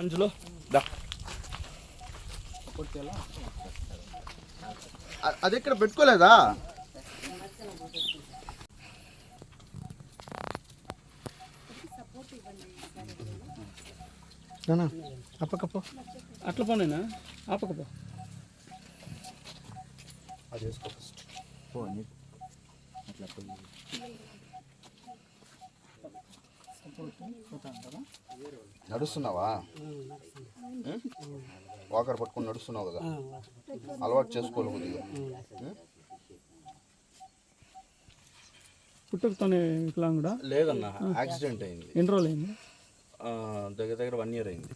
మంజులో దా. అది ఇక్కడ పెట్టుకోలేదా? అప్పకపో అట్లా పోనేనా ఆపకపో. అది వేసుకో ఫస్ట్. నడుస్తున్నావా? వాకర్ పట్టుకొని నడుస్తున్నావు కదా, అలవాటు చేసుకోవాలి కొద్దిగా. పుట్టుకతోనే వికలాంగుడా? లేదన్నా, యాక్సిడెంట్ అయింది. ఎన్ని రోజులు అయింది? దగ్గర దగ్గర 1 year అయింది.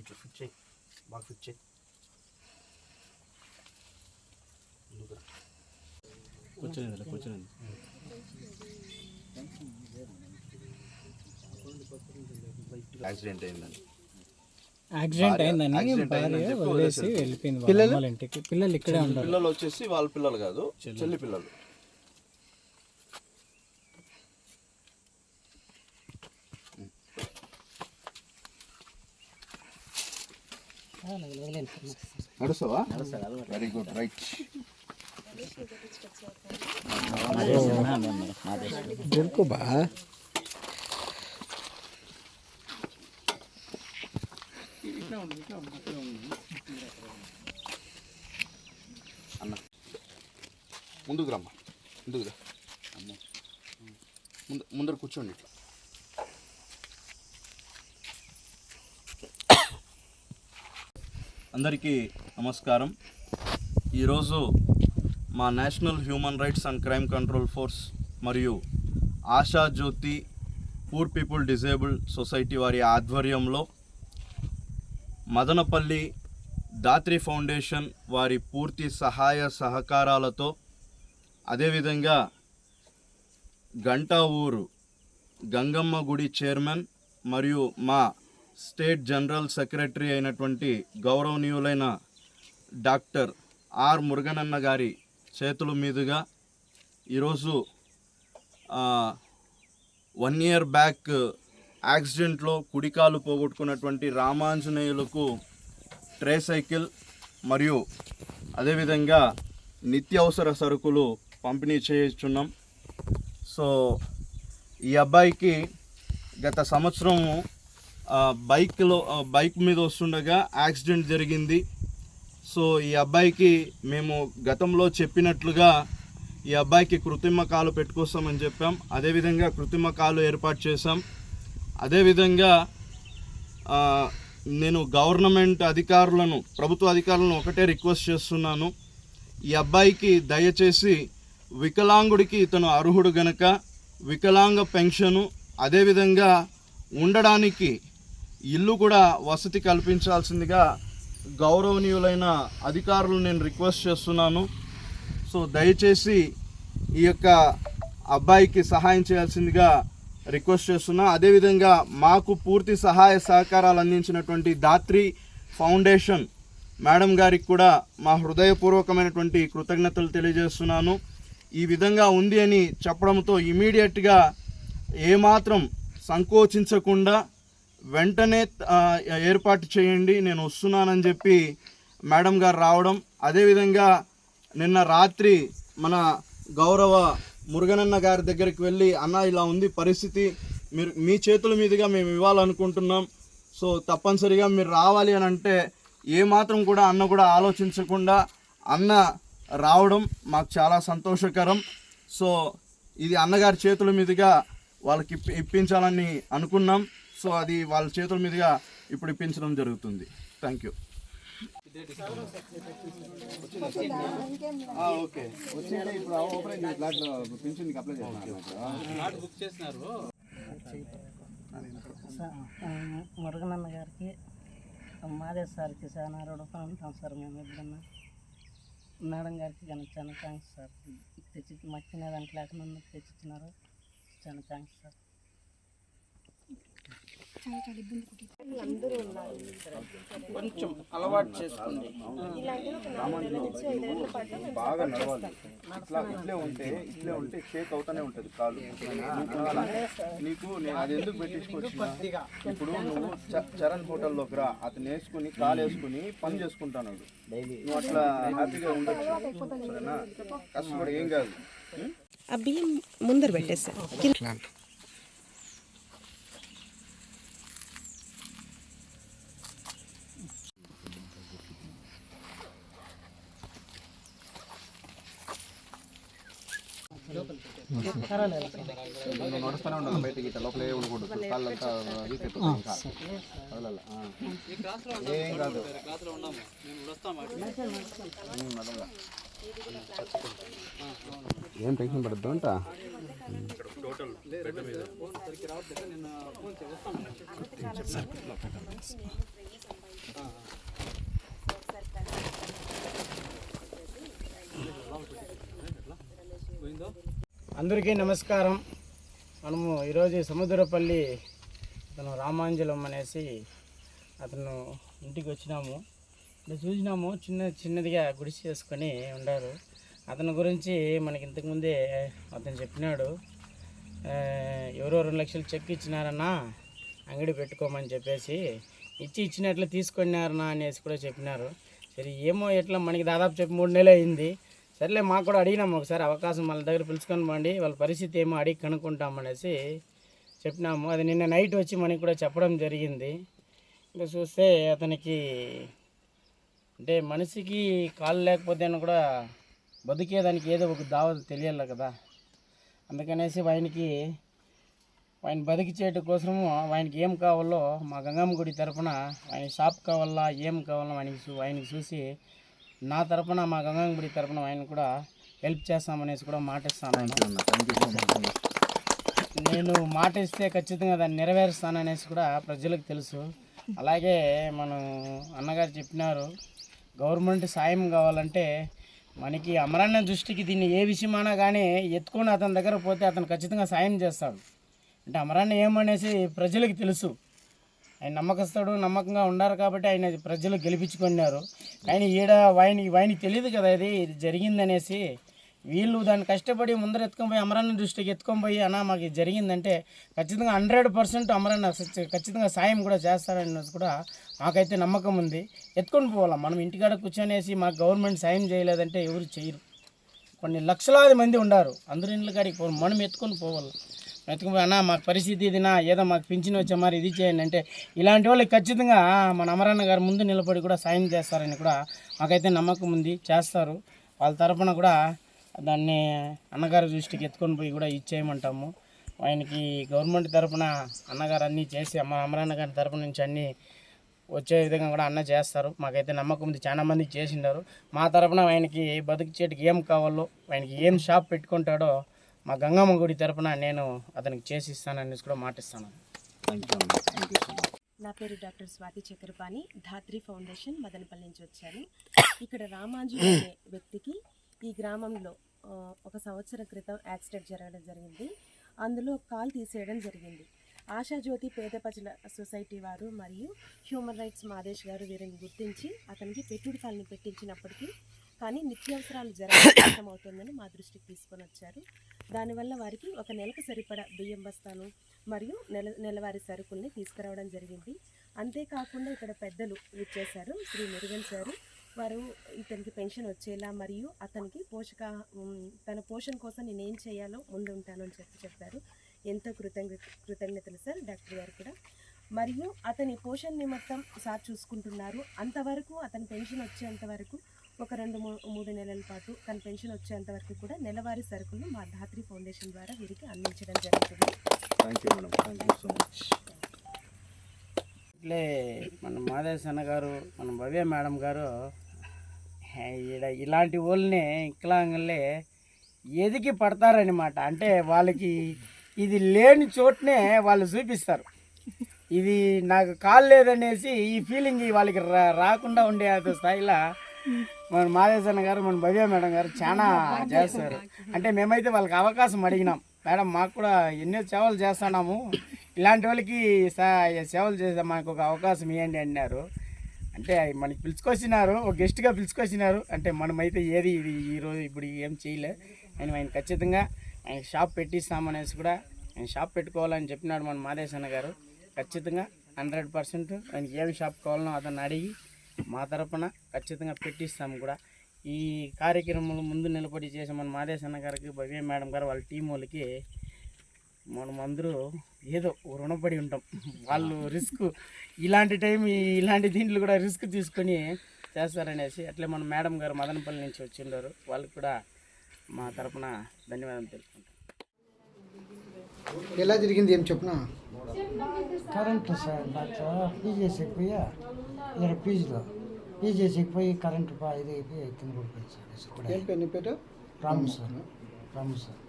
ఇట్లా ఫిట్ చేయి, బాగా ఫిట్ చేయి. కూర్చోండి. యాక్సిడెంట్ అయిందని భార్య వదిలేసి వెళ్ళిపోయింది వాళ్ళ ఇంటికి. పిల్లలు ఇక్కడే ఉంటారు. పిల్లలు వచ్చేసి వాళ్ళ పిల్లలు కాదు, చెల్లి పిల్లలు. నడుస్తావా? Very good, right. బా అన్న ముందుకు రమ్మా, ముందుకు రా. ముందర కూర్చోండి. అందరికీ నమస్కారం. ఈరోజు మా national human rights and crime control force మరియు ఆశా జ్యోతి పూర్ పీపుల్ డిజేబుల్డ్ సొసైటీ వారి ఆధ్వర్యంలో మదనపల్లి దాత్రి ఫౌండేషన్ వారి పూర్తి సహాయ సహకారాలతో, అదేవిధంగా గంటా ఊరు గంగమ్మ గుడి చైర్మన్ మరియు మా స్టేట్ జనరల్ సెక్రటరీ అయినటువంటి గౌరవనీయులైన డాక్టర్ ఆర్ మురుగనన్న గారి చేతుల మీదుగా ఈరోజు 1 year బ్యాక్ యాక్సిడెంట్లో కుడికాలు పోగొట్టుకున్నటువంటి రామాంజనేయులకు ట్రే సైకిల్ మరియు అదేవిధంగా నిత్యావసర సరుకులు పంపిణీ చేస్తున్నాం. సో ఈ అబ్బాయికి గత సంవత్సరం బైక్ మీద వస్తుండగా యాక్సిడెంట్ జరిగింది. సో ఈ అబ్బాయికి మేము గతంలో చెప్పినట్లుగా ఈ అబ్బాయికి కృత్రిమ కాలు పెట్టుకొస్తామని చెప్పాం. అదేవిధంగా కృత్రిమ కాలు ఏర్పాటు చేశాం. అదేవిధంగా నేను గవర్నమెంట్ అధికారులను, ప్రభుత్వ అధికారులను ఒకటే రిక్వెస్ట్ చేస్తున్నాను, ఈ అబ్బాయికి దయచేసి వికలాంగుడికి ఇతను అర్హుడు గనక వికలాంగ పెన్షను, అదేవిధంగా ఉండడానికి ఇల్లు కూడా వసతి కల్పించాల్సిందిగా గౌరవనీయులైన అధికారులు నేను రిక్వెస్ట్ చేస్తున్నాను. సో దయచేసి ఈ యొక్క అబ్బాయికి సహాయం చేయాల్సిందిగా రిక్వెస్ట్ చేస్తున్నా. అదేవిధంగా మాకు పూర్తి సహాయ సహకారాలు అందించినటువంటి దాత్రి ఫౌండేషన్ మేడం గారికి కూడా మా హృదయపూర్వకమైనటువంటి కృతజ్ఞతలు తెలియజేస్తున్నాను. ఈ విధంగా ఉంది అని చెప్పడంతో ఇమీడియట్గా ఏమాత్రం సంకోచించకుండా వెంటనే ఏర్పాటు చేయండి, నేను వస్తున్నానని చెప్పి మేడం గారు రావడం. అదేవిధంగా నిన్న రాత్రి మన గౌరవ మురుగనన్న గారి దగ్గరికి వెళ్ళి, అన్న ఇలా ఉంది పరిస్థితి, మీరు మీ చేతుల మీదుగా మేము ఇవ్వాలనుకుంటున్నాం, సో తప్పనిసరిగా మీరు రావాలి అని అంటే ఏమాత్రం కూడా అన్న కూడా ఆలోచించకుండా అన్న రావడం మాకు చాలా సంతోషకరం. సో ఇది అన్నగారి చేతుల మీదుగా వాళ్ళకి ఇప్పించాలని అనుకున్నాం. సో అది వాళ్ళ చేతుల మీదుగా ఇప్పుడు ఇప్పించడం జరుగుతుంది. Thank you. ఓకే, ఇప్పుడు ఓపెన్ పింఛన్కి అప్లై చేస్తున్నారు. మురుగనన్న గారికి, మాదేశ్ సార్కి చాలా రుణపడి ఉంటాం సార్. మేము ఎప్పుడన్నా మేడం గారికి కానీ చాలా థ్యాంక్స్ సార్. తెచ్చి మాకు తినేదానికి లేకుండా తెచ్చిచ్చినారు, చాలా థ్యాంక్స్ సార్. కొంచెం అలవాటు చేసుకోండి. బాగా నడవాలి. ఇట్లే ఉంటే షేక్ అవుతానే ఉంటుంది కాలు. నీకు నేను అది ఎందుకు పెట్టించుకొచ్చిన, ఇప్పుడు నువ్వు చరణ్ హోటల్లోకి రా, అతను వేసుకుని కాలు వేసుకుని పని చేసుకుంటాను. నువ్వు అట్లా హ్యాపీగా ఉండొచ్చు, సరేనా? కష్టపడి ఏం కాదు. ఆ బియ్యం ముందర పెట్టేస్తా. నడుస్తూనే ఉండాలి బయటకి, ఇట్లా లోపలే ఉండకూడదు. కాళ్ళంతా వీక్ అయిపోతాయి. ఇంకా వదలాల. ఏం కాదు. ఏం టెన్షన్ పడద్దు అంట. అందరికీ నమస్కారం. మనము ఈరోజు సముద్రపల్లి అతను రామాంజలం అనేసి అతను ఇంటికి వచ్చినాము. ఇక్కడ చూసినాము, చిన్నదిగా గుడిసి చేసుకొని ఉండారు. అతని గురించి మనకి ఇంతకుముందే అతను చెప్పినాడు. ఎవరో 2 లక్షలు చెక్ ఇచ్చినారన్నా అంగడి పెట్టుకోమని చెప్పేసి, ఇచ్చినట్లు తీసుకున్నారన్నా అనేసి కూడా చెప్పినారు. సరే ఏమో ఎట్లా మనకి దాదాపు చెప్పి 3 నెలలు అయింది. సరేలే, మాకు కూడా అడిగినాము ఒకసారి అవకాశం వాళ్ళ దగ్గర పిలుచుకొని పోండి, వాళ్ళ పరిస్థితి ఏమో అడిగి కనుక్కుంటామనేసి చెప్పినాము. అది నిన్న నైట్ వచ్చి మనకి కూడా చెప్పడం జరిగింది. ఇంకా చూస్తే అతనికి అంటే మనిషికి కాలు లేకపోతే కూడా బతికేదానికి ఏదో ఒక దావత తెలియాలి కదా. అందుకనేసి ఆయన బతికిచేట కోసము ఆయనకి ఏం కావాలో మా గంగమ్మ గుడి తరపున ఆయన షాప్ కావాలా ఏం కావాలో ఆయనకి చూసి నా తరపున మా గంగమ్మ గుడి తరపున ఆయన కూడా హెల్ప్ చేస్తామనేసి కూడా మాట ఇస్తాను. నేను మాట ఇస్తే ఖచ్చితంగా దాన్ని నెరవేరుస్తాననేసి కూడా ప్రజలకు తెలుసు. అలాగే మనం అన్నగారు చెప్పినారు, గవర్నమెంట్ సాయం కావాలంటే మనకి అమరన్న దృష్టికి దీన్ని ఏ విషయమైనా కానీ ఎత్తుకొని అతని దగ్గర పోతే అతను ఖచ్చితంగా సాయం చేస్తాడు. అంటే అమరన్న ఏమనేసి ప్రజలకు తెలుసు. ఆయన నమ్మకస్తుడు, నమ్మకంగా ఉన్నారు కాబట్టి ఆయన ప్రజలు గెలిపించుకున్నారు. కానీ ఆయనకి తెలియదు కదా ఇది జరిగిందనేసి. వీళ్ళు దాన్ని కష్టపడి ముందర ఎత్తుకొని పోయి అమరన్న దృష్టికి ఎత్తుకొని పోయి అన్న మాకు జరిగిందంటే ఖచ్చితంగా 100% అమరన్న ఖచ్చితంగా సాయం కూడా చేస్తారని కూడా మాకైతే నమ్మకం ఉంది. ఎత్తుకొని పోవాలా, మనం ఇంటికాడ కూర్చొనేసి మాకు గవర్నమెంట్ సాయం చేయలేదంటే ఎవరు చేయరు. కొన్ని లక్షలాది మంది ఉన్నారు, అందరి ఇండ్ల కాడికి పోవాలి, మనం ఎత్తుకొని పోవాలి. ఎత్తుకుపోయి అన్న మాకు పరిస్థితి ఇదినా, ఏదో మాకు పింఛన్ వచ్చే మరి ఇది చేయండి అంటే ఇలాంటి వాళ్ళకి ఖచ్చితంగా మన అమరన్న గారు ముందు నిలబడి కూడా సాయం చేస్తారని కూడా మాకైతే నమ్మకం ఉంది. చేస్తారు. వాళ్ళ తరపున కూడా దాన్ని అన్నగారి దృష్టికి ఎత్తుకొని పోయి కూడా ఇచ్చేయమంటాము. ఆయనకి గవర్నమెంట్ తరపున అన్నగారు అన్నీ చేసి అమరన్న గారి తరపు నుంచి అన్నీ వచ్చే విధంగా కూడా అన్న చేస్తారు. మాకైతే నమ్మకం ఉంది. చాలా మంది చేసిండారు. మా తరపున ఆయనకి బతికిచేటికి ఏం కావాలో, ఆయనకి ఏం షాప్ పెట్టుకుంటాడో మా గంగమ్మ గుడి తరపున నేను అతనికి చేసి ఇస్తానని కూడా మాటిస్తాను. నా పేరు డాక్టర్ స్వాతి చక్రపాణి, ధాత్రి ఫౌండేషన్ మదనపల్లి నుంచి వచ్చాను. ఇక్కడ రామాంజలి అనే వ్యక్తికి ఈ గ్రామంలో 1 సంవత్సరం క్రితం యాక్సిడెంట్ జరగడం జరిగింది. అందులో కాలు తీసేయడం జరిగింది. ఆశాజ్యోతి పేద ప్రజల సొసైటీ వారు మరియు హ్యూమన్ రైట్స్ మాదేశ్ గారు వీరిని గుర్తించి అతనికి పెట్టుడు కాలుని పెట్టించినప్పటికీ కానీ నిత్యావసరాలు జరగడం కష్టమవుతుందని మా దృష్టికి తీసుకొని వచ్చారు. దానివల్ల వారికి 1 నెలకు సరిపడా బియ్యం బస్తాను మరియు నెలవారీ సరుకుల్ని తీసుకురావడం జరిగింది. అంతేకాకుండా ఇక్కడ పెద్దలు ఇచ్చేశారు, శ్రీ మురుగన్ సారు. వారు ఇతనికి పెన్షన్ వచ్చేలా మరియు అతనికి తన పోషణ కోసం నేనేం చేయాలో ముందు ఉంటాను అని చెప్పారు. ఎంతో కృతజ్ఞతలు సార్ డాక్టర్ గారు కూడా. మరియు అతని పోషణ నిమిత్తం సార్ చూసుకుంటున్నారు. అంతవరకు అతని పెన్షన్ వచ్చేంత వరకు ఒక 2-3 నెలల పాటు తన పెన్షన్ వచ్చేంత వరకు కూడా నెలవారీ సరుకులు మా ధాత్రి ఫౌండేషన్ ద్వారా వీరికి అందించడం జరుగుతుంది. ఇట్లే మన మాదేశ్ అన్న గారు, మన భవ్య మేడం గారు ఇలాంటి వాళ్ళని వికలాంగులే ఎదిగి పడతారనమాట. అంటే వాళ్ళకి ఇది లేని చోటనే వాళ్ళు చూపిస్తారు. ఇది నాకు కాలు లేదనేసి ఈ ఫీలింగ్ వాళ్ళకి రాకుండా ఉండే స్థాయిలో మన మాదేశ్ అన్న గారు, మన భవ్య మేడం గారు చాలా చేస్తారు. అంటే మేమైతే వాళ్ళకి అవకాశం అడిగినాం, మేడం మాకు కూడా ఎన్నో సేవలు చేస్తున్నాము, ఇలాంటి వాళ్ళకి సేవలు చేసే మాకు ఒక అవకాశం ఇవ్వండి అన్నారు. అంటే మనకి పిలుచుకొచ్చినారు, ఒక గెస్ట్గా పిలుచుకొచ్చినారు. అంటే మనమైతే ఏది ఇది ఈరోజు ఇప్పుడు ఏం చేయలే. ఆయన ఖచ్చితంగా ఆయన షాప్ పెట్టిస్తామనేసి కూడా ఆయన షాప్ పెట్టుకోవాలని చెప్పినాడు మన మాదేశన్న గారు. ఖచ్చితంగా 100% ఆయనకి ఏం షాప్ కావాలనో అతను అడిగి మా తరపున ఖచ్చితంగా పెట్టిస్తాము కూడా. ఈ కార్యక్రమంలో ముందు నిలబడి చేసే మన మాదేశన్న గారికి, భవ్య మేడం గారు, వాళ్ళ టీం వాళ్ళకి మనం అందరూ ఏదో రుణపడి ఉంటాం. వాళ్ళు రిస్క్ ఇలాంటి టైం ఇలాంటి దీంట్లో కూడా రిస్క్ తీసుకొని చేస్తారనేసి. అట్లే మన మేడం గారు మదనపల్లి నుంచి వచ్చిండారు, వాళ్ళకి కూడా మా తరపున ధన్యవాదాలు తెలుసుకుంటాం. ఎలా జరిగింది ఏం చెప్పినా? కరెంటు సార్ నాకు పీజీఎస్ ఎక్కిపోయా ఇక్కడ పీజీఎస్ ఎక్కిపోయి కరెంటు ఇది అయిపోయి కింద పడిపోయింది సార్. ఏం పేరు నీ పేరు? రాము సార్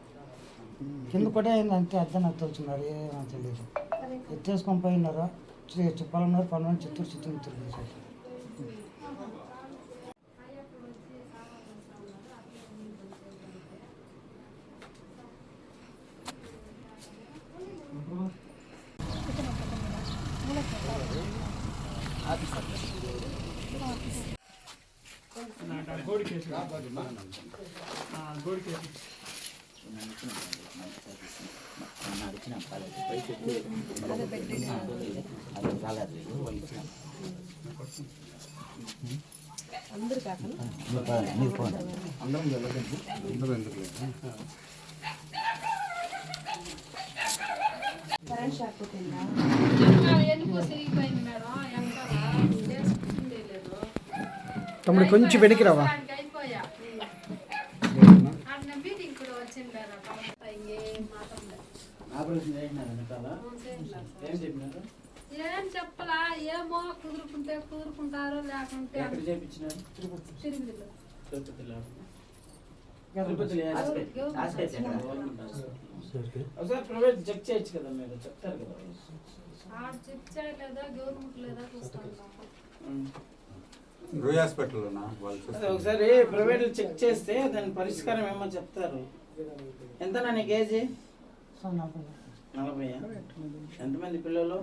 కింద పడే అయిందంటే అర్థం తెలుసున్నారు, ఏమో తెలియదు. ఎత్తేసుకొని పోయినారు, చెప్పాలన్నారు, పనులు చిత్తూరు తిరిగి సార్. అందరు కాకుండా కరెంట్ షాక్ కొట్టిందా? తమ్ముడు కొంచెం వెనక్కి రావా? ఏం చెప్పలా, ఏమో కుదురుకుంటారో లేకుంటే ప్రైవేట్ చెక్ చేయొచ్చు కదా, మీరు చెప్తారు కదా. చెక్ చేయలేదా, గవర్నమెంట్ లేదా చూస్తాను. ఒకసారి ప్రైవేట్ చెక్ చేస్తే దాని పరిష్కారం ఏమో చెప్తారు. ఎంత నీకు ఏజ్? 40. ఎంతమంది పిల్లలు?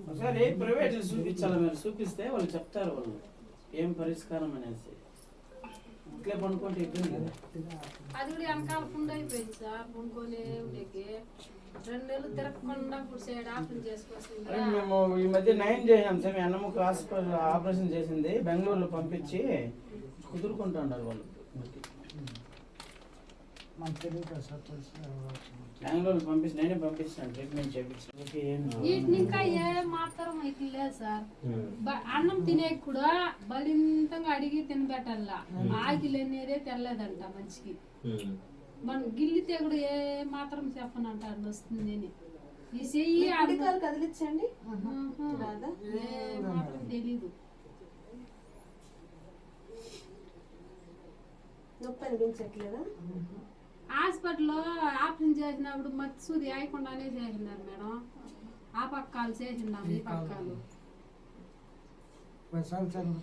ఒకసారి ప్రైవేట్ చూపించాలి, మీరు చూపిస్తే వాళ్ళు చెప్తారు వాళ్ళు ఏం పరిష్కారం అనేసి. ఇట్లే పనుకుంటే ఇబ్బంది కదా. అది కూడా వెనకాల పుండు అయిపోయింది సార్, పుండుకొని ఉండేకి 2 నెలలు తిరగకుండా ఇప్పుడు సైడ్ ఆపరేషన్ చేసుకోవాల్సింది. మేము ఈ మధ్య 9 చేసినాం సార్, మీ అన్నమ్మకు హాస్పిటల్ ఆపరేషన్ చేసింది, బెంగళూరులో పంపించి కుదురుకుంటుండారు వాళ్ళు. బెంగళూరు పంపించి నేనే పంపించాను, ట్రీట్మెంట్ చేయించాను. వీటిని ఇంకా ఏ మాత్రం అయితే లేదు సార్. అన్నం తినే కూడా బలింతంగా అడిగి తినబెట్టాలా, ఆకిలి అనేదే తెల్లదంట మంచికి. మనం గిల్లితే కూడా ఏ మాత్రం చెప్పనంటారు వస్తుంది అని. ఈ చెయ్యి అడిగారు కదిలించండి, ఏ మాత్రం తెలీదు. నొప్పి అనిపించట్లేదా? హాస్పిటల్లో ఆపరేషన్ చేసినప్పుడు మత్సూది ఆయకుండానే చేసినారు మేడం. ఆ పక్కాలు చేసినాము, ఈ పక్కాలు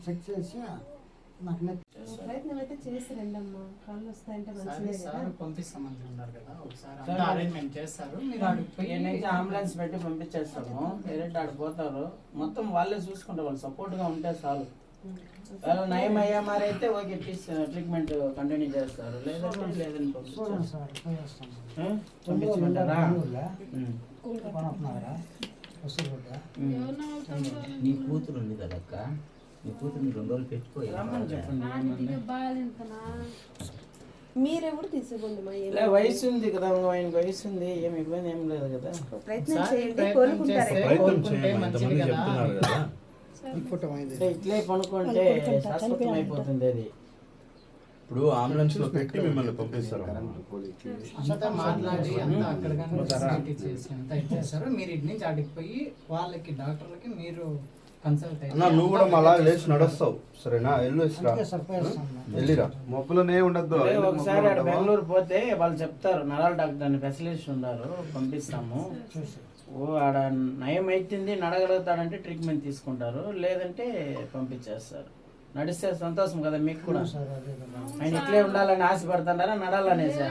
చెక్ చేసి నాకు ప్రయత్నం అయితే చేసి రండమ్మా, కళ్ళు వస్తాయంటే మంచిదే కదా. పంపిస్తామంటున్నారు కదా, ఒకసారి అరేంజ్మెంట్ చేస్తారు. మీరు ఆడికి అంబులెన్స్ పెట్టి పంపించేస్తాము, డైరెక్ట్ ఆడికి పోతారు. మొత్తం వాళ్ళే చూసుకుంటారు, వాళ్ళు సపోర్ట్ గా ఉంటే చాలు. వాళ్ళు నయం అయ్యా మరి అయితే ఓకే, ట్రీట్మెంట్ కంటిన్యూ చేస్తారు, లేదంటే లేదని పంపించుకుంటారా? నీ కూతురు ఉంది కదక్క, నీ కూతురు 2 రోజులు పెట్టుకోవాలి. మీరెవరు తీసుకోండి, వయసు ఉంది కదా, ఆయనకి వయసు ఉంది, ఏమి ఇబ్బంది ఏం లేదు కదా. ప్రయత్నం చేయండి, కోలుకుంటారు. ఇట్లే పనుకుంటే శాశ్వతం అయిపోతుంది అది. ఇప్పుడు అంబులెన్స్ లో పెట్టి మిమ్మల్ని పంపిస్తారు. మాట్లాడి చేస్తారు, మీరు ఇటు నుంచి అడిగి పోయి వాళ్ళకి డాక్టర్లకి మీరు కన్సల్ట్ అన్న, నువ్వు కూడా మళ్ళా లేచి నడుస్తావు, సరేనా? వెళ్ళిరా, మొప్పులనే ఉండద్దు. ఒకసారి బెంగళూరు పోతే వాళ్ళు చెప్తారు, నరాల డాక్టర్ అని స్పెషలిస్ట్ ఉన్నారు, పంపిస్తాము. ఆడ నయం అవుతుంది, నడగలుగుతాడంటే ట్రీట్మెంట్ తీసుకుంటారు, లేదంటే పంపించేస్తారు. నడిస్తే సంతోషం కదా మీకు కూడా. సార్ అదే కదా. ఆయన ఇట్లే ఉండాలని ఆశపడుతున్నారా, నడాలనేసా?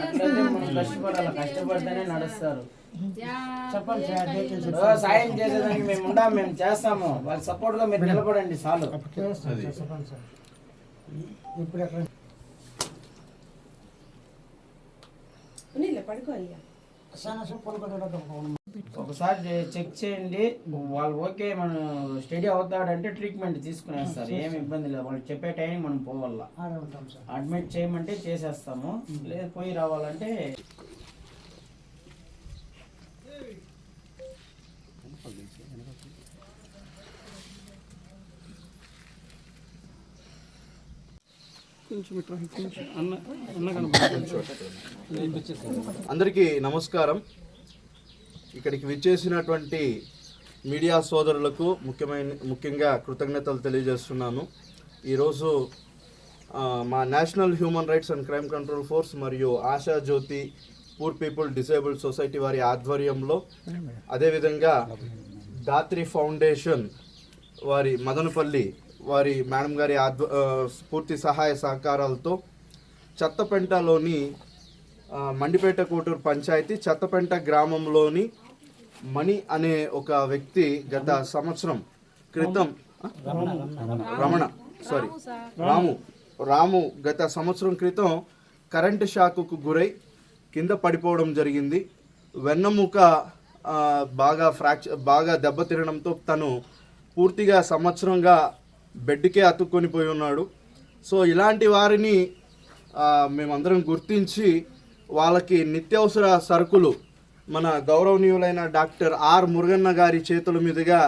అట్లయితే మనం కష్టపడాలి, కష్టపడితేనే నడుస్తారు. చెప్పండి సార్, డీటెయిల్స్ ఓ, సాయం చేసేదానికి మేము ఉండాం, మేము చేస్తాము. వాళ్ళ సపోర్ట్ గా మీరు నిలబడండి చాలు. చేస్తాను సార్, చెప్పండి సార్. ఇప్పుడు ఎక్కడ పడుకో అయ్యా. చాలా సూపర్ కూడా ఒకసారి చెక్ చేయండి, వాళ్ళు ఓకే మనం స్టడీ అవుతాడంటే ట్రీట్మెంట్ తీసుకునేస్తారు, ఏమి ఇబ్బంది లేదు. వాళ్ళు చెప్పే టైం మనం పోవాల. ఆడే ఉంటాం సార్. అడ్మిట్ చేయమంటే చేసేస్తాము, లేదు పోయి రావాలంటే అందరికీ నమస్కారం. ఇక్కడికి విచ్చేసినటువంటి మీడియా సోదరులకు ముఖ్యంగా కృతజ్ఞతలు తెలియజేస్తున్నాను. ఈరోజు మా national human rights and crime control force మరియు ఆశా జ్యోతి పూర్ పీపుల్ డిసేబుల్డ్ సొసైటీ వారి ఆధ్వర్యంలో, అదేవిధంగా ధాత్రి ఫౌండేషన్ వారి మదనపల్లి వారి మేడం గారి పూర్తి సహాయ సహకారాలతో చెత్తపెంటలోని మండిపేట కోటూరు పంచాయతీ చెత్తపెంట గ్రామంలోని మణి అనే ఒక వ్యక్తి గత సంవత్సరం క్రితం రాము గత సంవత్సరం క్రితం కరెంటు షాకుకు గురై కింద పడిపోవడం జరిగింది. వెన్నెముక బాగా దెబ్బతినడంతో తను పూర్తిగా సంవత్సరంగా బెడ్కే అతుక్కొని పోయి ఉన్నాడు. సో ఇలాంటి వారిని మేమందరం గుర్తించి వాళ్ళకి నిత్యావసర సరుకులు మన గౌరవనీయులైన డాక్టర్ ఆర్ మురుగన్న గారి చేతుల మీదుగా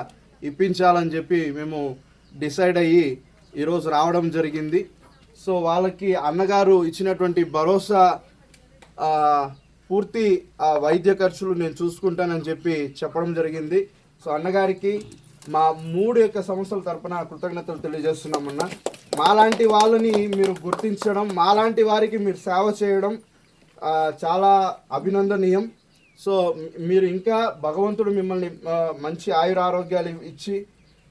ఇప్పించాలని చెప్పి మేము డిసైడ్ అయ్యి ఈరోజు రావడం జరిగింది. సో వాళ్ళకి అన్నగారు ఇచ్చినటువంటి భరోసా పూర్తి వైద్య ఖర్చులు నేను చూసుకుంటానని చెప్పి చెప్పడం జరిగింది. సో అన్నగారికి మా 3 సంస్థల తరపున కృతజ్ఞతలు తెలియజేస్తున్నామన్నా. మాలాంటి వాళ్ళని మీరు గుర్తించడం, మాలాంటి వారికి మీరు సేవ చేయడం చాలా అభినందనీయం. సో మీరు ఇంకా భగవంతుడు మిమ్మల్ని మంచి ఆయురారోగ్యాలు ఇచ్చి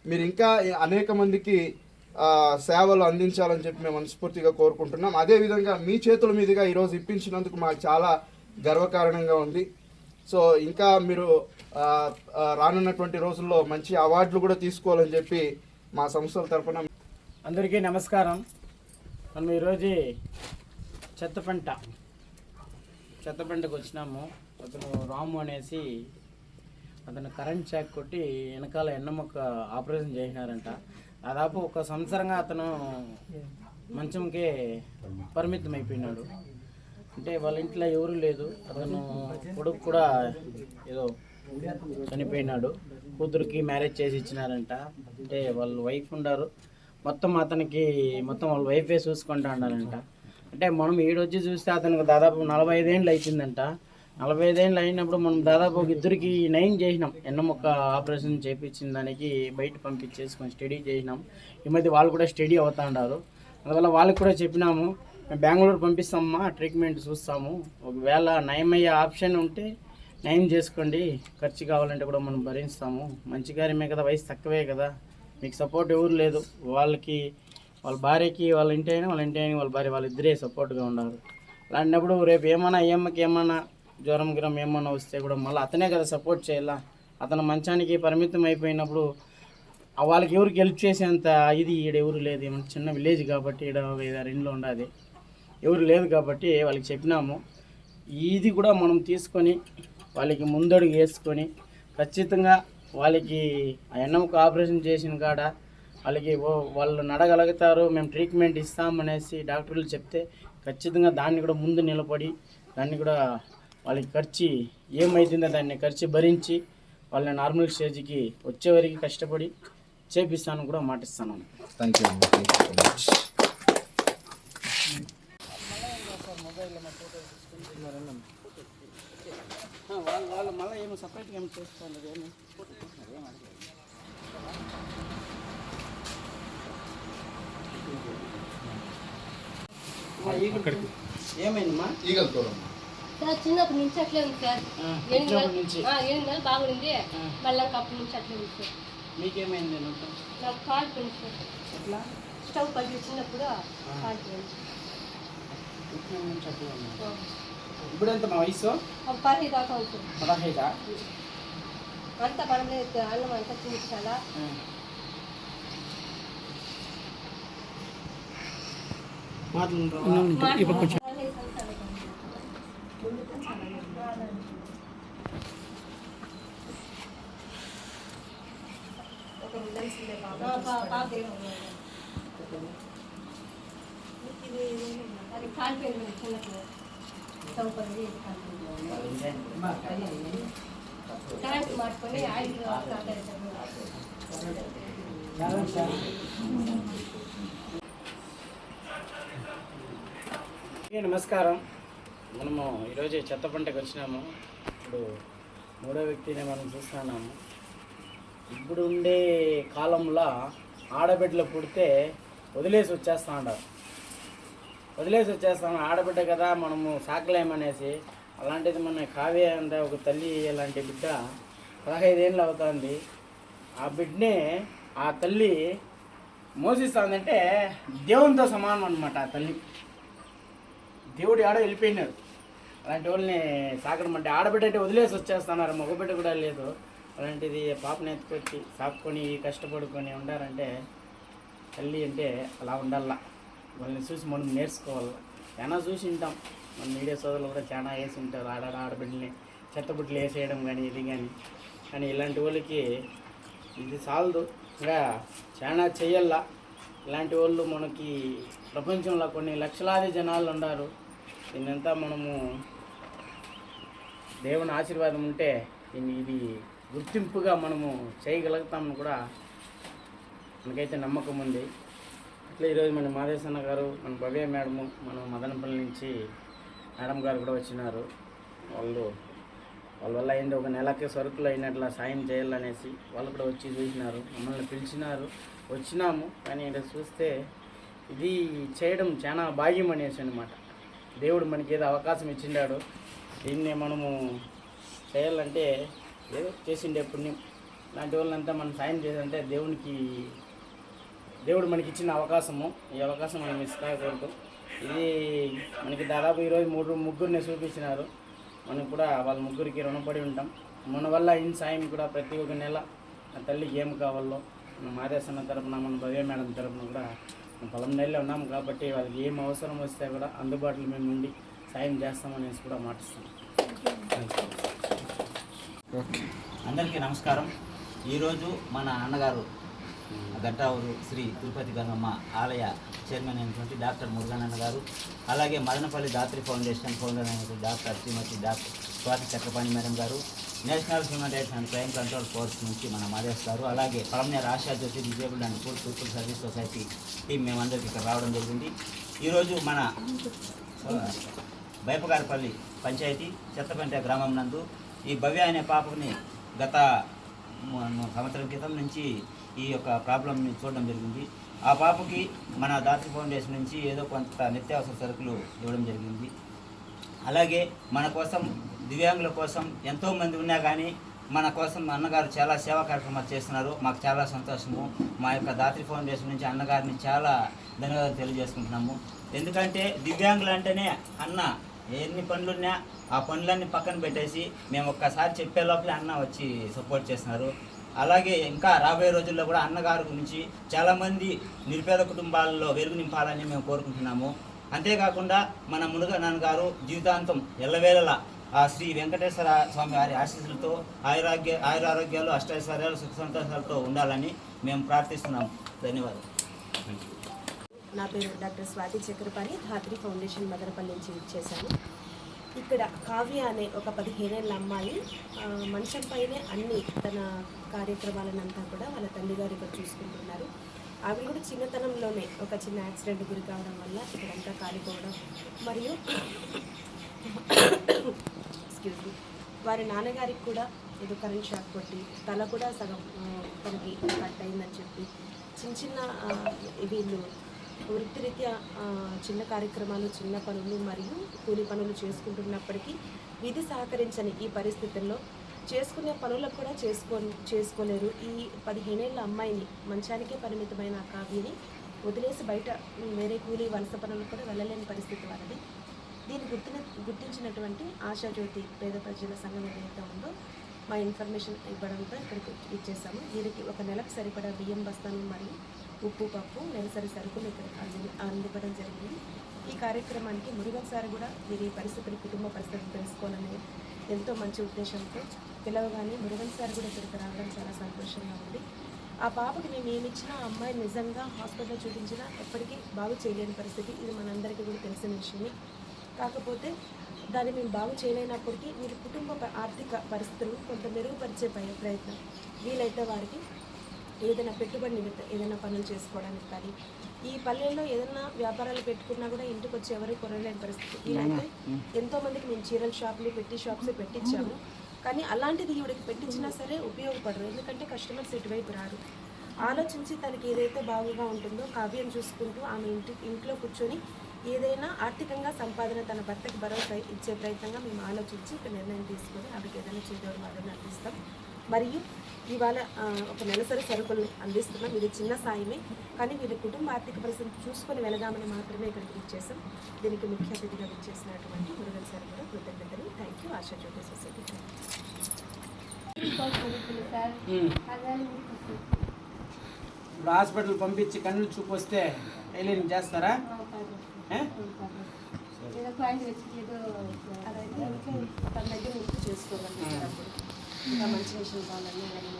మీరు ఇంకా అనేక మందికి సేవలు అందించాలని చెప్పి మేము మనస్ఫూర్తిగా కోరుకుంటున్నాం. అదేవిధంగా మీ చేతుల మీదుగా ఈరోజు ఇప్పించినందుకు మాకు చాలా గర్వకారణంగా ఉంది. సో ఇంకా మీరు రానున్నటువంటి రోజుల్లో మంచి అవార్డులు కూడా తీసుకోవాలని చెప్పి మా సంస్థల తరఫున. అందరికీ నమస్కారం. మనం ఈరోజు చెత్తపెంటకు వచ్చినాము. అతను రాము అనేసి అతను కరెంట్ షాక్ కొట్టి వెనకాల ఎన్నెముక ఆపరేషన్ చేసినారంట. దాదాపు 1 సంవత్సరంగా అతను మంచంకే పరిమితం అయిపోయినాడు. అంటే వాళ్ళ ఇంట్లో ఎవరు లేదు, అతను కొడుకు కూడా ఏదో చనిపోయినాడు. కూతురికి మ్యారేజ్ చేసి ఇచ్చినారంట. అంటే వాళ్ళు వైఫ్ ఉన్నారు, మొత్తం వాళ్ళ వైఫే చూసుకుంటా ఉన్నారంట. అంటే మనం ఈడొచ్చి చూస్తే అతనికి దాదాపు 45 ఏళ్ళు అవుతుందంట. 45 ఏళ్ళు అయినప్పుడు మనం దాదాపు 2 నయం చేసినాం. ఎన్నెముక ఆపరేషన్ చేయించిన దానికి బయట పంపించేసుకొని స్టడీ చేసినాం. ఈ మధ్య వాళ్ళు కూడా స్టడీ అవుతా ఉన్నారు. అందువల్ల వాళ్ళకి కూడా చెప్పినాము, మేము బెంగళూరు పంపిస్తామమ్మా, ట్రీట్మెంట్ చూస్తాము, ఒకవేళ నయమయ్యే ఆప్షన్ ఉంటే నయం చేసుకోండి, ఖర్చు కావాలంటే కూడా మనం భరిస్తాము, మంచి కార్యమే కదా, వయసు తక్కువే కదా, మీకు సపోర్ట్ ఎవరు లేదు. వాళ్ళ భార్యకి వాళ్ళ ఇంటి అయినా వాళ్ళ భార్య వాళ్ళిద్దరే సపోర్ట్గా ఉన్నారు. అలాంటప్పుడు రేపు ఏమన్నా జ్వరం గిరం ఏమన్నా వస్తే కూడా మళ్ళీ అతనే కదా సపోర్ట్ చేయాలా. అతను మంచానికి పరిమితం అయిపోయినప్పుడు వాళ్ళకి ఎవరికి హెల్ప్ చేసేంత ఈడెవరు లేదు. ఏమన్నా చిన్న విలేజ్ కాబట్టి ఈడ 5-6 ఇండ్లు ఉండాలి, ఎవరు లేదు కాబట్టి వాళ్ళకి చెప్పినాము. ఇది కూడా మనం తీసుకొని వాళ్ళకి ముందడుగు వేసుకొని ఖచ్చితంగా వాళ్ళకి ఆ ఎన్నెముక ఆపరేషన్ చేసిన కాడ వాళ్ళు నడగలుగుతారు, మేము ట్రీట్మెంట్ ఇస్తామనేసి డాక్టర్లు చెప్తే ఖచ్చితంగా దాన్ని కూడా ముందు నిలబడి దాన్ని కూడా వాళ్ళకి ఖర్చు ఏమవుతుందో దాన్ని ఖర్చు భరించి వాళ్ళని నార్మల్ స్టేజ్కి వచ్చేవరకు కష్టపడి చేపిస్తాను కూడా మాటిస్తాను. Thank you. వాళ్ళు మళ్ళీ ఏమో సపరేట్గా ఏమో చేసుకోవాలి. ఏమైందమ్మా? సార్ చిన్నప్పటి నుంచి అట్లే ఉంది సార్. 8 నెలలు బాగుంది, మళ్ళీ అప్పటి నుంచి అట్లే ఉంది సార్. మీకేమైంది నొప్పి? నాకు కాలు పెంచు ఎట్లా? స్టవ్ పగిలిచినప్పుడు కాలు పెంచు పుట్టిన నుంచి అట్లా ఉంది. ఇప్పుడు ఎంత మా వయసు? 15 దాకా ఉంటుంది. 15. అంతా మనం అన్నం అంతా చూపించాలా. అది కాలిపోయింది చిన్నప్పుడు స్టవ్ పగిలి కరెంట్ మార్చుకొని ఆయిల్ నమస్కారం. మనము ఈరోజు చెత్త పంటకు వచ్చినాము. ఇప్పుడు 3వ వ్యక్తిని మనం చూస్తున్నాము. ఇప్పుడు ఉండే కాలంలో ఆడబిడ్డలు పుడితే వదిలేసి వచ్చేస్తాం. ఆడబిడ్డ కదా మనము సాకలేమనేసి. అలాంటిది మన కావ్య అంటే ఒక తల్లి అలాంటి బిడ్డ 15 ఏళ్ళు అవుతుంది. ఆ బిడ్డనే ఆ తల్లి మోసిస్తుందంటే దేవునితో సమానం అనమాట. ఆ తల్లి దేవుడు ఆడ వెళ్ళిపోయినాడు. అలాంటి వాళ్ళని సాకడం అంటే ఆడబిడ్డ అంటే వదిలేసి వచ్చేస్తున్నారు. మగబిడ్డ కూడా లేదు. అలాంటిది పాపని ఎత్తుకొచ్చి సాకుకొని కష్టపడుకొని ఉండారంటే తల్లి అంటే అలా ఉండాల. వాళ్ళని చూసి మనం నేర్చుకోవాలి. చాలా చూసి ఉంటాం. మన మీడియా సోదరులు కూడా చాలా వేసి ఉంటారు. ఆడబిడ్డని చెత్తబుట్టలు వేసేయడం కానీ ఇది కానీ ఇలాంటి వాళ్ళకి ఇది చాలదు, ఇంకా చాలా చెయ్యాల. ఇలాంటి వాళ్ళు మనకి ప్రపంచంలో కొన్ని లక్షలాది జనాలు ఉన్నారు. దీన్నంతా మనము దేవుని ఆశీర్వాదం ఉంటే ఇది గుర్తింపుగా మనము చేయగలుగుతామని కూడా మనకైతే నమ్మకం ఉంది. అట్లా ఈరోజు మన మాదేశన్న గారు, మన భవ్య మేడము, మన మదనపల్లి నుంచి మేడం గారు కూడా వచ్చినారు. వాళ్ళ వల్ల అయింది ఒక నెలకి సరుకులు అయినట్లా సాయం చేయాలనేసి వాళ్ళు కూడా వచ్చి చూసినారు. మమ్మల్ని పిలిచినారు, వచ్చినాము. కానీ ఇక్కడ చూస్తే ఇది చేయడం చాలా భాగ్యం అనేసి అనమాట. దేవుడు మనకి ఏదో అవకాశం ఇచ్చిండాడు. దీన్ని మనము చేయాలంటే ఏదో చేసిండే పుణ్యం. ఇలాంటి వాళ్ళంతా మనం సాయం చేయాలంటే దేవుడు మనకి ఇచ్చిన అవకాశము. ఈ అవకాశం మనం మిస్ కాకూడదు. ఇది మనకి దాదాపు ఈరోజు ముగ్గురిని చూపించినారు. మనం కూడా వాళ్ళ ముగ్గురికి రుణపడి ఉంటాం. మన వల్ల అయిన సాయం కూడా ప్రతి ఒక్క నెల ఆ తల్లికి ఏం కావాలో మన మాదేశన్న తరపున, మన భవ్య మేడం తరపున కూడా మనం పొలం నెలలో ఉన్నాము కాబట్టి వాళ్ళకి ఏం అవసరం వస్తే కూడా అందుబాటులో మేము ఉండి సాయం చేస్తామనేసి కూడా మాటిస్తాం. అందరికీ నమస్కారం. ఈరోజు మన అన్నగారు గంటావూరు శ్రీ తిరుపతి గంగమ్మ ఆలయ చైర్మన్ అయినటువంటి డాక్టర్ మురుగనన్న గారు, అలాగే మదనపల్లి ధాత్రి ఫౌండేషన్ ఫౌండర్ అయినటువంటి శ్రీమతి డాక్టర్ స్వాతి చక్రపాణి మేడం గారు, national human rights and crime control force నుంచి మన మాదేశ్ గారు, అలాగే Palamaneru Asha Jyothi disabled and poor people service society team మేమందరికీ ఇక్కడ రావడం జరిగింది. ఈరోజు మన బైపగారిపల్లి పంచాయతీ చెత్తపంట గ్రామం నందు ఈ భవ్య అనే పాపని గత సంవత్సరం క్రితం నుంచి ఈ యొక్క ప్రాబ్లంని చూడడం జరిగింది. ఆ పాపకి మన ధాత్రి ఫౌండేషన్ నుంచి ఏదో కొంత నిత్యావసర సరుకులు ఇవ్వడం జరిగింది. అలాగే మన కోసం దివ్యాంగుల కోసం ఎంతోమంది ఉన్నా కానీ మన కోసం అన్నగారు చాలా సేవా కార్యక్రమాలు చేస్తున్నారు. మాకు చాలా సంతోషము. మా యొక్క ధాత్రి ఫౌండేషన్ నుంచి అన్నగారిని చాలా ధన్యవాదాలు తెలియజేసుకుంటున్నాము. ఎందుకంటే దివ్యాంగులు అంటేనే అన్న ఎన్ని పనులున్నా ఆ పనులన్నీ పక్కన పెట్టేసి మేము ఒక్కసారి చెప్పే లోపలే అన్న వచ్చి సపోర్ట్ చేస్తున్నారు. అలాగే ఇంకా రాబోయే రోజుల్లో కూడా అన్నగారి గురించి చాలామంది నిరుపేద కుటుంబాల్లో వెలుగు నింపాలని మేము కోరుకుంటున్నాము. అంతేకాకుండా మన మురుగనన్న గారు జీవితాంతం ఎల్లవేళలా ఆ శ్రీ వెంకటేశ్వర స్వామి వారి ఆశీస్సులతో ఆయురారోగ్యాలు అష్టైశ్వర్యాలు సుఖ సంతోషాలతో ఉండాలని మేము ప్రార్థిస్తున్నాము. ధన్యవాదాలు. నా పేరు డాక్టర్ స్వాతి చక్రపాణి, ధాత్రి ఫౌండేషన్ మదనపల్లి నుంచి ఇచ్చేసాను. ఇక్కడ కావ్య అనే ఒక 15 ఏళ్ళ అమ్మాయి మంచం పైనే అన్ని తన కార్యక్రమాలనంతా కూడా వాళ్ళ తల్లిగారు ఇక్కడ చూసుకుంటున్నారు. ఆవిడ కూడా చిన్నతనంలోనే ఒక చిన్న యాక్సిడెంట్ గురి కావడం వల్ల ఇక్కడంతా కాలిపోవడం మరియు వారి నాన్నగారికి కూడా ఏదో కరెంట్ షాక్ కొట్టి తల కూడా సగం తనకి కట్ అయిందని చెప్పి చిన్న వీళ్ళు వృత్తిరీత్యా చిన్న కార్యక్రమాలు, చిన్న పనులు మరియు కూలి పనులు చేసుకుంటున్నప్పటికీ విధి సహకరించని ఈ పరిస్థితుల్లో చేసుకునే పనులకు కూడా చేసుకోలేరు. ఈ 15 ఏళ్ళ అమ్మాయిని, మంచానికే పరిమితమైన ఆ కావ్యని వదిలేసి బయట వేరే కూలీ వలస పనులకు కూడా వెళ్ళలేని పరిస్థితి వారిది. దీన్ని గుర్తించినటువంటి ఆశాజ్యోతి పేద ప్రజల సంఘం ఏదైతే ఉందో మా ఇన్ఫర్మేషన్ ఇవ్వడంతో ఇక్కడికి ఇచ్చేసాము. వీరికి ఒక నెలకు సరిపడా బియ్యం బస్తాను మరియు ఉప్పు, పప్పు, నెలసరి సరుకులు ఇక్కడ అందివ్వడం జరిగింది. ఈ కార్యక్రమానికి మురుగన్ సార్ కూడా వీరి పరిస్థితులు, కుటుంబ పరిస్థితులు తెలుసుకోవాలనే ఎంతో మంచి ఉద్దేశంతో పిలవగానే మురుగన్ సార్ కూడా ఇక్కడికి రావడం చాలా సంతోషంగా ఉంది. ఆ పాపకి మేము ఇచ్చిన అమ్మాయి నిజంగా హాస్పిటల్లో చూపించినా ఎప్పటికీ బాగు చేయలేని పరిస్థితి, ఇది మనందరికీ కూడా తెలిసిన విషయమే. కాకపోతే దాన్ని మేము బాగు చేయలేనప్పటికీ వీరి కుటుంబ ఆర్థిక పరిస్థితులను కొంత మెరుగుపరిచే ప్రయత్నం, వీలైతే వారికి ఏదైనా పెట్టుబడి నిమిత్తం ఏదైనా పనులు చేసుకోవడానికి కానీ, ఈ పల్లెల్లో ఏదైనా వ్యాపారాలు పెట్టుకున్నా కూడా ఇంటికి వచ్చి ఎవరు కొనలేని పరిస్థితి. వీలైతే ఎంతోమందికి మేము చీరల షాపులు, షాప్స్ పెట్టించాము. కానీ అలాంటిది ఈవిడికి పెట్టించినా సరే ఉపయోగపడరు, ఎందుకంటే కస్టమర్స్ ఇటువైపు రారు. ఆలోచించి తనకి ఏదైతే బాగుగా ఉంటుందో కావ్యం చూసుకుంటూ ఆమె ఇంట్లో కూర్చొని ఏదైనా ఆర్థికంగా సంపాదన తన భర్తకి భరోసా ఇచ్చే ప్రయత్నంగా మేము ఆలోచించి ఒక నిర్ణయం తీసుకొని ఆమెకి ఏదైనా చేదోడు వాదన అందిస్తాం. మరియు ఇవాళ ఒక నెలసరి సరుకులను అందిస్తున్నాం. ఇది చిన్న సాయమే, కానీ వీరి కుటుంబ ఆర్థిక పరిస్థితి చూసుకొని వెళదామని మాత్రమే ఇక్కడికి ఇచ్చేసాం. దీనికి ముఖ్య అతిథిగా ఇచ్చేసినటువంటి మురుగన్ సార్ కూడా కృతజ్ఞతలు. Thank you. ఆశాజ్యోతి సొసైటీ. ఇప్పుడు హాస్పిటల్ పంపించి కళ్ళు చూపు వస్తే టైలరింగ్ చేస్తారా? తన దగ్గర ఉప్పు చేసుకోగలుగుతారు. ఇంకా మంచి విషయం కావాలని మేడం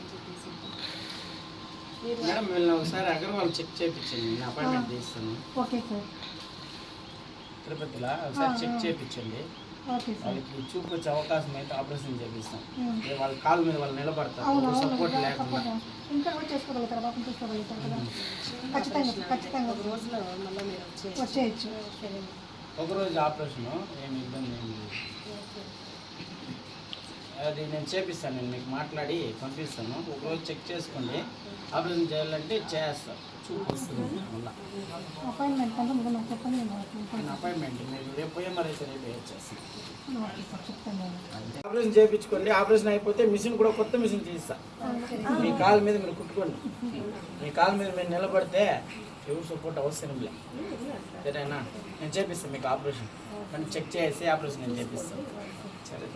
వీళ్ళని ఒకసారి అగర్వాల్ చెక్ చేయించండి, నేను అపాయింట్మెంట్ చేస్తాను. Okay sir. తిరుపతిలో ఒకసారి చెక్ చేయించండి. వాళ్ళకి చూపు వచ్చే అవకాశం అయితే ఆపరేషన్ చేపిస్తాం. వాళ్ళ కాళ్ళ మీద వాళ్ళు నిలబడతారు, సపోర్ట్ లేకుండా. ఇంకా కూడా చేసుకోగలుగుతారు, బాబు చూసుకోగలుగుతారు కదా. ఖచ్చితంగా ఒక రోజులో మళ్ళీ మీరు వచ్చేయచ్చు. ఒకరోజు ఆపరేషను ఏమి ఇబ్బంది ఏమి లేదు. అది నేను చేపిస్తాను, నేను మీకు మాట్లాడి పంపిస్తాను. ఒకరోజు చెక్ చేసుకోండి, ఆపరేషన్ చేయాలంటే చేస్తాను, చూపు వస్తుంది. మళ్ళీ అపాయింట్మెంట్ చెప్పండి. నేను అపాయింట్మెంట్ మీరు రేపు పోయేమరి అయితే రేపు చేస్తాను. చెప్తాను. ఆపరేషన్ చేయించుకోండి. ఆపరేషన్ అయిపోతే మిషన్ కూడా కొత్త మిషన్ చేయిస్తాను. మీ కాళ్ళ మీద మీరు కుట్టుకోండి. మీ కాళ్ళ మీద మీరు నిలబడితే ఎవరు సపోర్ట్ అవసరం లే, సరేనా? నేను చేపిస్తాను మీకు ఆపరేషన్, కానీ చెక్ చేసి ఆపరేషన్ నేను చేపిస్తాను. సరే.